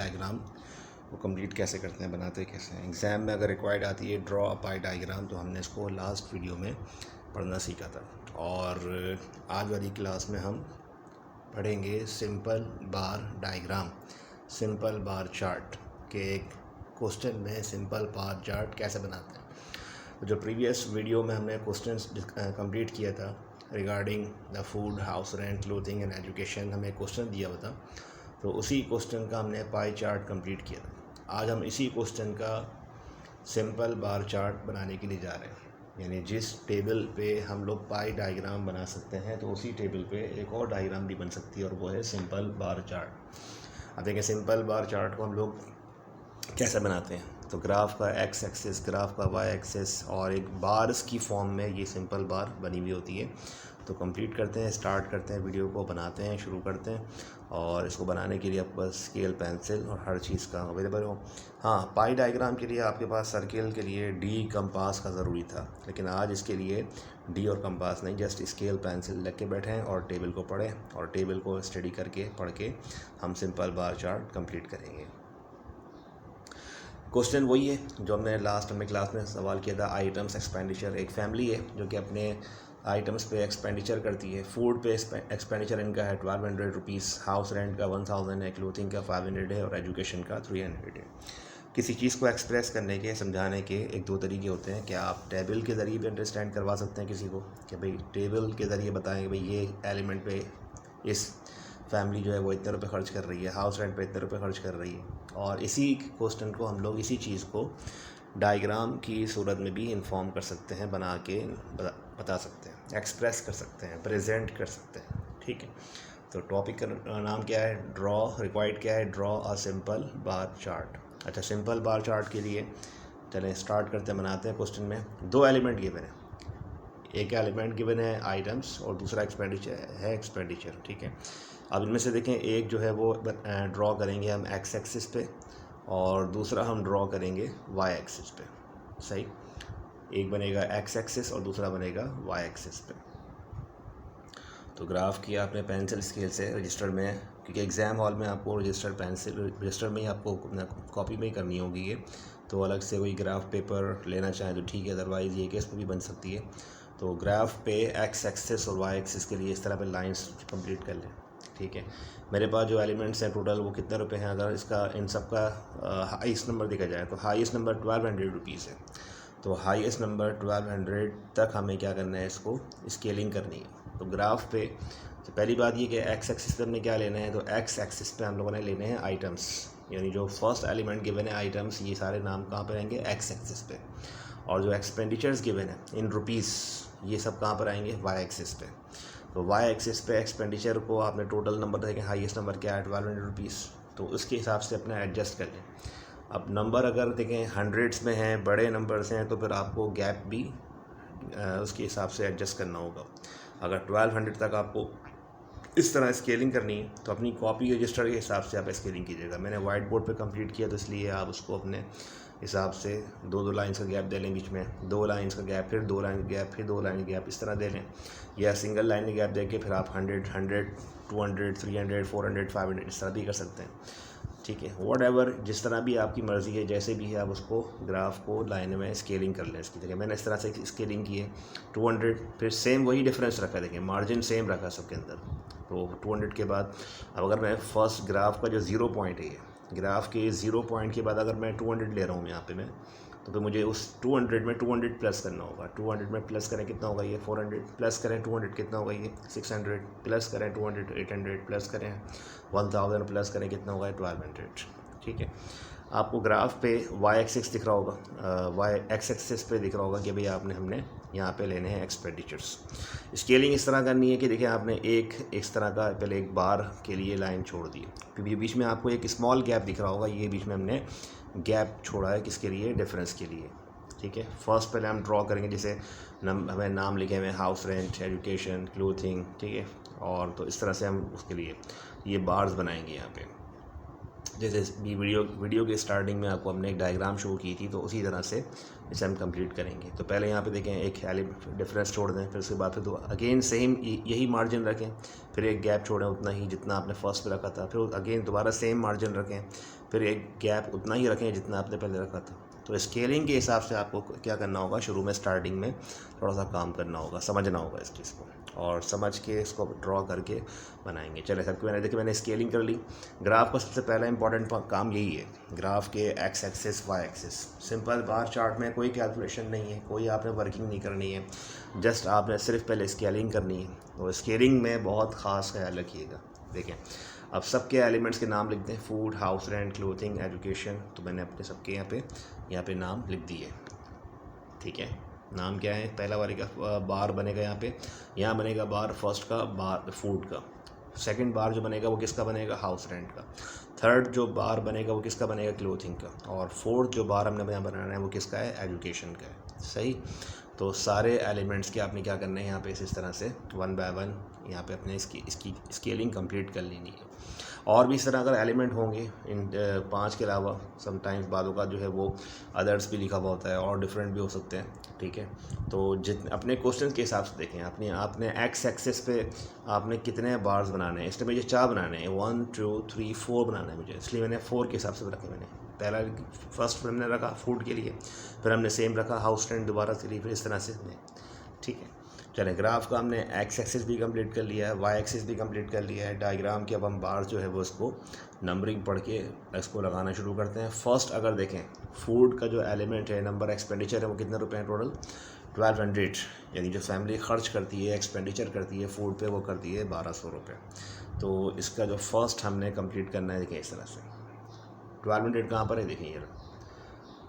Diagram वो complete कैसे करते हैं, बनाते कैसे हैं। एग्ज़ाम में अगर रिक्वायर्ड आती है ड्रॉ अ पाई डायग्राम, तो हमने इसको लास्ट वीडियो में पढ़ना सीखा था। और आज वाली क्लास में हम पढ़ेंगे सिंपल बार डायग्राम, सिंपल बार चार्ट के एक क्वेश्चन में सिंपल बार चार्ट कैसे बनाते हैं। तो जो प्रीवियस वीडियो में हमने क्वेश्चंस कंप्लीट किया था regarding the food, house rent, clothing and education, हमें क्वेश्चन दिया हुआ था, तो उसी क्वेश्चन का हमने पाई चार्ट कंप्लीट किया था। आज हम इसी क्वेश्चन का सिंपल बार चार्ट बनाने के लिए जा रहे हैं। यानी जिस टेबल पे हम लोग पाई डायग्राम बना सकते हैं, तो उसी टेबल पे एक और डायग्राम भी बन सकती है, और वो है सिंपल बार चार्ट। अब देखिए सिंपल बार चार्ट को हम लोग कैसे बनाते हैं। तो ग्राफ का एक्स एक्सिस, ग्राफ का वाई एक्सिस, और एक बार्स की फॉर्म में ये सिंपल बार बनी हुई होती है। तो कंप्लीट करते हैं, स्टार्ट करते हैं, वीडियो को बनाते हैं, शुरू करते हैं। और इसको बनाने के लिए आपके पास स्केल, पेंसिल और हर चीज़ का अवेलेबल हो। हाँ, पाई डायग्राम के लिए आपके पास सर्किल के लिए डी कंपास का ज़रूरी था, लेकिन आज इसके लिए डी और कंपास नहीं, जस्ट स्केल पेंसिल लेके के बैठें और टेबल को पढ़ें, और टेबल को स्टडी करके पढ़ के हम सिंपल बार चार्ट कंप्लीट करेंगे। क्वेश्चन वही है जो हमने लास्ट में क्लास में सवाल किया था। आइटम्स एक्सपेंडिचर, एक फैमिली है जो कि अपने आइटम्स पे एक्सपेंडिचर करती है। फूड पे एक्सपेंडिचर इनका है 1200 रुपीज़, हाउस रेंट का 1000 है, क्लोथिंग का 500 है, और एजुकेशन का 300 है। किसी चीज़ को एक्सप्रेस करने के, समझाने के एक दो तरीके होते हैं। क्या आप टेबल के ज़रिए भी अंडरस्टैंड करवा सकते हैं किसी को, कि भाई टेबल के ज़रिए बताएं भाई ये एलिमेंट पे इस फैमिली जो है वो इतने रुपए खर्च कर रही है, हाउस रेंट पे इतने रुपए खर्च कर रही है। और इसी क्वेश्चन को हम लोग इसी चीज़ को डायग्राम की सूरत में भी इन्फॉर्म कर सकते हैं, बना के बता सकते हैं, एक्सप्रेस कर सकते हैं, प्रेजेंट कर सकते हैं। ठीक है, तो टॉपिक का नाम क्या है, ड्रॉ। रिक्वायर्ड क्या है, draw a simple bar chart. अच्छा, सिंपल बार चार्ट के लिए चलें स्टार्ट करते हैं, बनाते हैं। क्वेश्चन में दो एलिमेंट गिवन है, एक एलिमेंट गिवन है आइटम्स और दूसरा एक्सपेंडिचर है एक्सपेंडिचर। ठीक है, अब इनमें से देखें, एक जो है वो ड्रॉ करेंगे हम एक्स एक्सिस पे, और दूसरा हम ड्रॉ करेंगे वाई एक्सिस पे। सही, एक बनेगा एक्स एक्सिस और दूसरा बनेगा वाई एक्सिस पे। तो ग्राफ किया आपने पेंसिल स्केल से रजिस्टर में, क्योंकि एग्ज़ाम हॉल में आपको रजिस्टर में ही आपको कॉपी में ही करनी होगी ये। तो अलग से कोई ग्राफ पेपर लेना चाहें तो ठीक है, अदरवाइज़ ये केस में भी बन सकती है। तो ग्राफ पे एक्स एक्सिस और वाई एक्सिस के लिए इस तरह पे लाइंस कंप्लीट कर लें। ठीक है, मेरे पास जो एलिमेंट्स हैं टोटल वो कितने रुपए हैं, अगर इसका इन सब का हाईएस्ट नंबर देखा जाए तो हाईएस्ट नंबर 1200 रुपीज़ है। तो हाईएस्ट नंबर 1200 तक हमें क्या करना है, इसको स्केलिंग करनी है। तो ग्राफ पे तो पहली बात ये कि एक्स एक्सिस पे हमने क्या लेना है, तो एक्स एक्सिस पे हम लोगों ने लेने हैं आइटम्स, यानी जो फर्स्ट एलिमेंट गिवन है आइटम्स, ये सारे नाम कहाँ पर आएंगे, एक्स एक्सिस पे। और जो एक्सपेंडिचर्स गिवन है इन रुपीज़, ये सब कहाँ पर आएंगे, वाई एक्सिस पे। तो वाई एक्सिस पे एक्सपेंडिचर को आपने टोटल नंबर देखें, हाईएस्ट नंबर क्या है 1200 रुपीज़, तो उसके हिसाब से अपना एडजस्ट कर लें। अब नंबर अगर देखें हंड्रेड्स में हैं, बड़े नंबर्स हैं, तो फिर आपको गैप भी उसके हिसाब से एडजस्ट करना होगा। अगर 1200 तक आपको इस तरह स्केलिंग करनी है, तो अपनी कॉपी रजिस्टर के हिसाब से आप स्केलिंग कीजिएगा। मैंने वाइट बोर्ड पे कंप्लीट किया, तो इसलिए आप उसको अपने हिसाब से दो लाइन्स का गैप दे लें, बीच में 2 लाइन्स का गैप, फिर 2 लाइन गैप, फिर 2 लाइन गैप, इस तरह दे लें। या सिंगल लाइन का गैप दे के फिर आप 100, 200, 300, 400, 500 इस तरह भी कर सकते हैं। ठीक है, वॉट एवर, जिस तरह भी आपकी मर्ज़ी है, जैसे भी है आप उसको ग्राफ को लाइन में स्केलिंग कर लें। इसकी जगह मैंने इस तरह से स्केलिंग की है 200, फिर सेम वही डिफरेंस रखा, देखिए मार्जिन सेम रखा सबके अंदर। तो 200 के बाद अब अगर मैं फर्स्ट ग्राफ का जो 0 पॉइंट है, ग्राफ के 0 पॉइंट के बाद अगर मैं 200 ले रहा हूँ यहाँ पे मैं, तो फिर मुझे उस 200 में 200 प्लस करना होगा। 200 में प्लस करें कितना होगा, ये 400, प्लस करें 200 कितना होगा, ये 600, प्लस करें 200 800, प्लस करें 1000, प्लस करें कितना होगा, 1200। ठीक है, आपको ग्राफ पे वाई एक्सिस दिख रहा होगा, वाई एक्स एक्सिस पे दिख रहा होगा कि भाई आपने हमने यहाँ पे लेने हैं एक्सपेंडिचर्स। स्केलिंग इस तरह करनी है कि देखिए आपने एक इस तरह का पहले एक बार के लिए लाइन छोड़ दी, क्योंकि बीच में आपको एक स्मॉल गैप दिख रहा होगा, ये बीच में हमने गैप छोड़ा है किसके लिए, डिफरेंस के लिए। ठीक है, फर्स्ट पहले हम ड्रॉ करेंगे, जैसे हमें नाम लिखे हुए हाउस रेंट, एजुकेशन, क्लोथिंग। ठीक है, और तो इस तरह से हम उसके लिए ये बार्स बनाएंगे यहाँ पे। जैसे भी वीडियो के स्टार्टिंग में आपको हमने एक डायग्राम शो की थी, तो उसी तरह से इसे हम कंप्लीट करेंगे। तो पहले यहाँ पे देखें एक डिफरेंस छोड़ दें, फिर उसके बाद फिर तो अगेन सेम यही मार्जिन रखें, फिर एक गैप छोड़ें उतना ही जितना आपने फर्स्ट पे रखा था, फिर अगेन दोबारा सेम मार्जिन रखें, फिर एक गैप उतना ही रखें जितना आपने पहले रखा था। तो स्केलिंग के हिसाब से आपको क्या करना होगा, शुरू में स्टार्टिंग में थोड़ा सा काम करना होगा, समझना होगा इस चीज़ को, और समझ के इसको ड्रॉ करके बनाएंगे। चले सबके मैंने स्केलिंग कर ली। ग्राफ का सबसे पहला इंपॉर्टेंट काम यही है, ग्राफ के x axis y axis. Simple bar chart में कोई कैलकुलेशन नहीं है, कोई आपने वर्किंग नहीं करनी है, जस्ट आपने सिर्फ पहले स्केलिंग करनी है। और स्केलिंग में बहुत ख़ास ख्याल रखिएगा। देखें अब सबके एलिमेंट्स के नाम लिख दें, food, house rent, clothing, education. तो मैंने अपने सबके यहाँ पे नाम लिख दिए, ठीक है। नाम क्या है, पहला वाले का बार बनेगा यहाँ बनेगा बार फर्स्ट का, बार फूड का। सेकंड बार जो बनेगा वो किसका बनेगा, हाउस रेंट का। थर्ड जो बार बनेगा वो किसका बनेगा, क्लोथिंग का। और फोर्थ जो बार हमने यहाँ बनाना है वो किसका है, एजुकेशन का है। सही। तो सारे एलिमेंट्स के आपने क्या करना है, यहाँ पे इस तरह से वन बाय वन यहाँ पे अपने इसकी स्केलिंग कंप्लीट कर लेनी है। और भी इस तरह अगर एलिमेंट होंगे इन 5 के अलावा, समटाइम्स बालों का जो है वो अदर्स भी लिखा हुआ होता है और डिफरेंट भी हो सकते हैं, ठीक है। तो जितने अपने क्वेश्चन के हिसाब से देखें, आपने एक्स एक्सेस पे आपने कितने बार्स बनाने हैं। इसलिए मुझे 4 बनाने हैं, 1 2 3 4 बनाना है मुझे, इसलिए मैंने 4 के हिसाब से रखे। मैंने पहला फर्स्ट हमने रखा फूड के लिए, फिर हमने सेम रखा हाउस रेंट दोबारा के लिए, फिर इस तरह से, ठीक है। चलें, ग्राफ का हमने एक्स एक्सिस भी कंप्लीट कर लिया है, वाई एक्सिस भी कंप्लीट कर लिया है। डायग्राम के अब हम बार जो है वो इसको नंबरिंग पढ़ के इसको लगाना शुरू करते हैं। फर्स्ट अगर देखें, फूड का जो एलिमेंट है, नंबर एक्सपेंडिचर है, वो कितने रुपए हैं टोटल, 1200। यानी जो फैमिली खर्च करती है, एक्सपेंडिचर करती है फूड पे, वो करती है 1200 रुपये। तो इसका जो फर्स्ट हमने कंप्लीट करना है, देखें इस तरह से 1200 कहाँ पर है, देखें ये।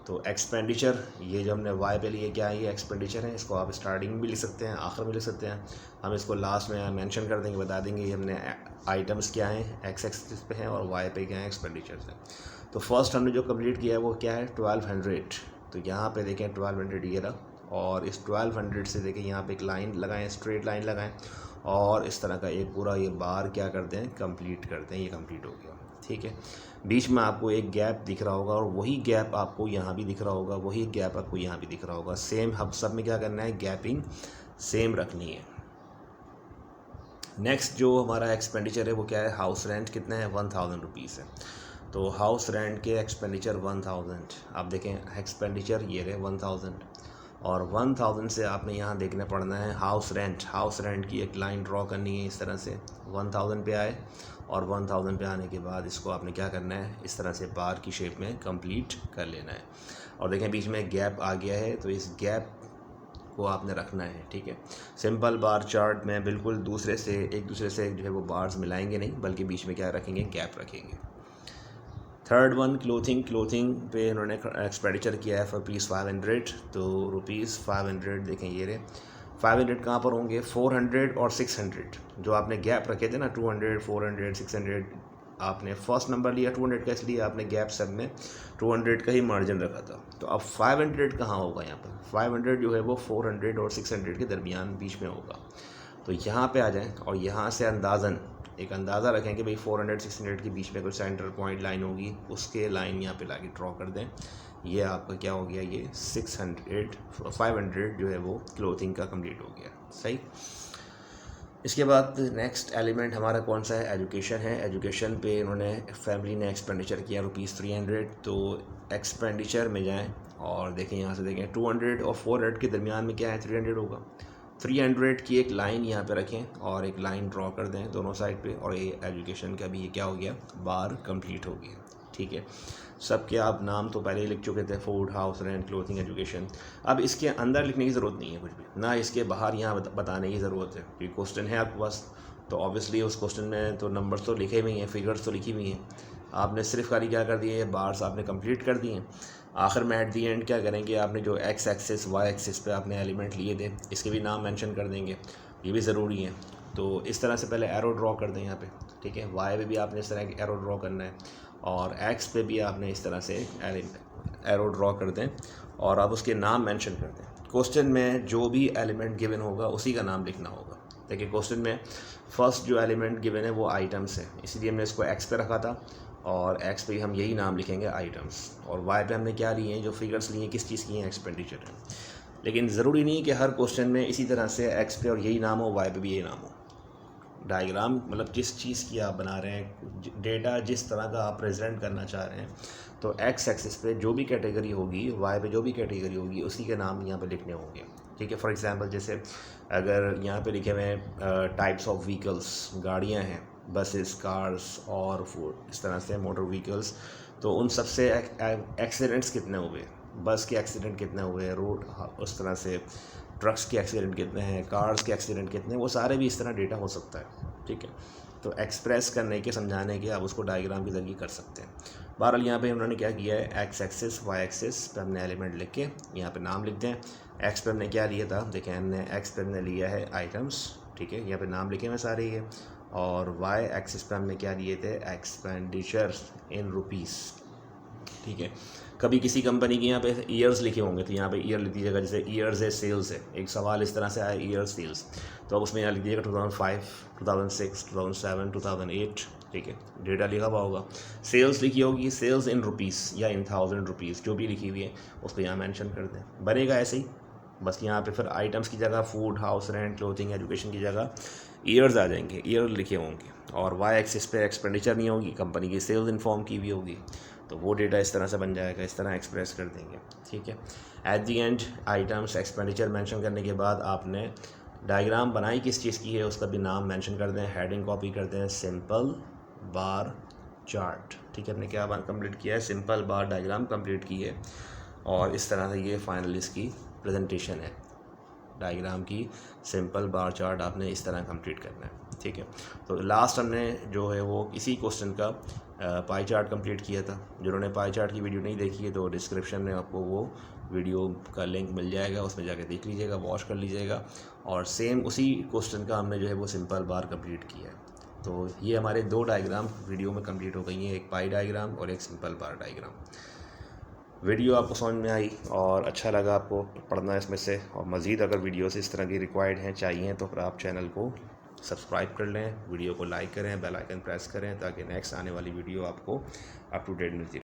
तो एक्सपेंडिचर, ये जो हमने वाई पे लिए क्या है, ये एक्सपेंडिचर है। इसको आप स्टार्टिंग में भी लिख सकते हैं, आखिर में लिख सकते हैं, हम इसको लास्ट में मेंशन कर देंगे, बता देंगे ये हमने आइटम्स क्या हैं, एक्स एक्सिस पे हैं, और वाई पे क्या है, एक्सपेंडिचर्स हैं। तो फर्स्ट हमने जो कंप्लीट किया है वो क्या है, 1200। तो यहाँ पे देखें 1200 ये रहा, और इस 1200 से देखें यहाँ पे एक लाइन लगाएं, स्ट्रेट लाइन लगाएं, और इस तरह का एक पूरा ये बार क्या करते हैं, कंप्लीट करते हैं। ये कंप्लीट हो गया, ठीक है। बीच में आपको एक गैप दिख रहा होगा, और वही गैप आपको यहाँ भी दिख रहा होगा, वही गैप आपको यहाँ भी दिख रहा होगा। सेम हम सब में क्या करना है, गैपिंग सेम रखनी है। नेक्स्ट जो हमारा एक्सपेंडिचर है वो क्या है, हाउस रेंट कितना है, 1000 रुपीज़ है। तो हाउस रेंट के एक्सपेंडिचर 1000। आप देखें एक्सपेंडिचर ये रहे 1000, और 1000 से आपने यहाँ देखने पड़ना है हाउस रेंट। हाउस रेंट की एक लाइन ड्रॉ करनी है इस तरह से, 1000 पे आए, और 1000 पे आने के बाद इसको आपने क्या करना है, इस तरह से बार की शेप में कंप्लीट कर लेना है। और देखें बीच में गैप आ गया है, तो इस गैप को आपने रखना है, ठीक है। सिंपल बार चार्ट में बिल्कुल एक दूसरे से जो है वो बार्स मिलाएंगे नहीं, बल्कि बीच में क्या रखेंगे, गैप रखेंगे। थर्ड वन क्लोथिंग पे इन्होंने एक्सपेंडिचर किया है फॉर ₹500। तो ₹500 देखें ये रहे। 500 कहाँ पर होंगे, 400 और 600। जो आपने गैप रखे थे ना, 200 400 600, आपने फर्स्ट नंबर लिया 200 का, इसलिए आपने गैप सब में 200 का ही मार्जिन रखा था। तो अब 500 कहाँ होगा, यहाँ पर 500 जो है वो 400 और 600 के दरमियान बीच में होगा। तो यहाँ पे आ जाएं, और यहाँ से एक अंदाज़ा रखें कि भाई 400 600 के बीच में कोई सेंटर पॉइंट लाइन होगी, उसके लाइन यहाँ पे लाके ड्रॉ कर दें। ये आपका क्या हो गया, ये 500 जो है वो क्लोथिंग का कंप्लीट हो गया, सही। इसके बाद नेक्स्ट एलिमेंट हमारा कौन सा है, एजुकेशन है। एजुकेशन पे इन्होंने फैमिली ने एक्सपेंडिचर किया ₹300। तो एक्सपेंडिचर में जाएं और देखें, यहाँ से देखें 200 और 400 के दरमियान में क्या है, 300 होगा। 300 की एक लाइन यहाँ पे रखें और एक लाइन ड्रॉ कर दें दोनों साइड पे, और ये एजुकेशन का भी ये क्या हो गया, बार कंप्लीट हो गया, ठीक है। सबके आप नाम तो पहले ही लिख चुके थे, food, house rent, clothing, education. अब इसके अंदर लिखने की ज़रूरत नहीं है कुछ भी, ना इसके बाहर यहाँ बताने की ज़रूरत है, क्योंकि क्वेश्चन है आपके पास, तो ऑब्वियसली उस क्वेश्चन में तो नंबर्स तो लिखे हुए हैं, फिगर्स तो लिखी हुई हैं। आपने सिर्फ खाली क्या कर दिए, बार्स आपने कंप्लीट कर दिए। आखिर में एट दी एंड क्या करेंगे, आपने जो एक्स एक्सिस वाई एक्सिस पे आपने एलिमेंट लिए थे, इसके भी नाम मेंशन कर देंगे, ये भी ज़रूरी है। तो इस तरह से पहले एरो ड्रॉ कर दें यहाँ पे, ठीक है। वाई पे भी आपने इस तरह की एरो ड्रॉ करना है, और एक्स पे भी आपने इस तरह से एरो ड्रॉ कर दें, और आप उसके नाम मेंशन कर दें। क्वेश्चन में जो भी एलिमेंट गिवन होगा उसी का नाम लिखना होगा। देखिए क्वेश्चन में फर्स्ट जो एलिमेंट गिवन है वो आइटम्स है, इसलिए हमने इसको एक्स पे रखा था, और एक्स पे हम यही नाम लिखेंगे आइटम्स, और वाई पे हमने क्या लिए हैं, जो फिगर्स लिए हैं किस चीज़ की हैं, एक्सपेंडिचर है। लेकिन ज़रूरी नहीं कि हर क्वेश्चन में इसी तरह से एक्स पे और यही नाम हो, वाई पे भी यही नाम हो। डायग्राम मतलब जिस चीज़ की आप बना रहे हैं, डेटा जिस तरह का आप प्रेजेंट करना चाह रहे हैं, तो एक्स एक्सिस पे जो भी कैटेगरी होगी, वाई पे जो भी कैटेगरी होगी, उसी के नाम यहाँ पे लिखने होंगे। ठीक है, फॉर एग्जांपल जैसे अगर यहाँ पे लिखे हुए हैं टाइप्स ऑफ व्हीकल्स, गाड़ियाँ हैं, बसेस, कार्स और फूड, इस तरह से मोटर व्हीकल्स, तो उन सबसे एक्सीडेंट्स कितने हुए, बस के एक्सीडेंट कितने हुए, रोड उस तरह से ट्रक्स के एक्सीडेंट कितने हैं, कार्स के एक्सीडेंट कितने हैं, वो सारे भी इस तरह डेटा हो सकता है। ठीक है, तो एक्सप्रेस करने के, समझाने के आप उसको डायग्राम के जरिए कर सकते हैं। बहरहाल यहाँ पे उन्होंने क्या किया है, एक्स एक्सिस वाई एक्सिस पे हमने एलिमेंट लिख के यहाँ पे नाम लिख दें। एक्स पे हमने क्या लिया था, देखें हमने एक्स पे हमने लिया है आइटम्स, ठीक है, यहाँ पे नाम लिखे हुए सारे ये, और वाई एक्सिस पे हमने क्या लिए थे, एक्सपेंडिचर इन रुपीज़। ठीक है, कभी किसी कंपनी के यहाँ पे ईयर्स लिखे होंगे तो यहाँ पे ईयर लिख दीजिएगा, जैसे ईयर्स है, सेल्स है, एक सवाल इस तरह से आया ईयर सेल्स, तो अब उसमें यहाँ लिख दीजिएगा 2005, 2006, 2007, 2008। ठीक है, डेटा लिखा हुआ होगा। सेल्स लिखी होगी, सेल्स इन रुपीज़ या इन 1000 रुपीज़, जो भी लिखी हुई है उसको यहाँ मेंशन कर दें, बनेगा ऐसे ही। बस यहाँ पे फिर आइटम्स की जगह food, house rent, clothing, education की जगह ईयर्स आ जाएंगे, ईयर लिखे होंगे, और वाई एक्सिस पे एक्सपेंडिचर नहीं होगी, कंपनी की सेल्स इन्फॉर्म की हुई होगी, तो वो डेटा इस तरह से बन जाएगा, इस तरह एक्सप्रेस कर देंगे। ठीक है, at the and items expenditure mention करने के बाद आपने डायग्राम बनाई किस चीज़ की है उसका भी नाम मेंशन कर दें, हेडिंग कॉपी कर दें, सिंपल बार चार्ट। ठीक है, हमने क्या कंप्लीट किया है, सिंपल बार डायग्राम कंप्लीट की है, और इस तरह से ये फाइनल इसकी प्रेजेंटेशन है डायग्राम की। सिंपल बार चार्ट आपने इस तरह कंप्लीट करना है। ठीक है, तो लास्ट हमने जो है वो इसी क्वेश्चन का पाई चार्ट कंप्लीट किया था। जिन्होंने पाई चार्ट की वीडियो नहीं देखी है तो डिस्क्रिप्शन में आपको वो वीडियो का लिंक मिल जाएगा, उसमें जाके देख लीजिएगा, वॉच कर लीजिएगा। और सेम उसी क्वेश्चन का हमने जो है वो सिंपल बार कंप्लीट किया है। तो ये हमारे 2 डायग्राम वीडियो में कंप्लीट हो गई हैं, एक पाई डायग्राम और एक सिंपल बार डायग्राम। वीडियो आपको समझ में आई और अच्छा लगा आपको पढ़ना इसमें से, और मज़ीद अगर वीडियोस इस तरह की रिक्वायर्ड हैं, चाहिए, तो फिर आप चैनल को सब्सक्राइब कर लें, वीडियो को लाइक करें, बेल आइकन प्रेस करें, ताकि नेक्स्ट आने वाली वीडियो आपको अप टू डेट मिलती रहे।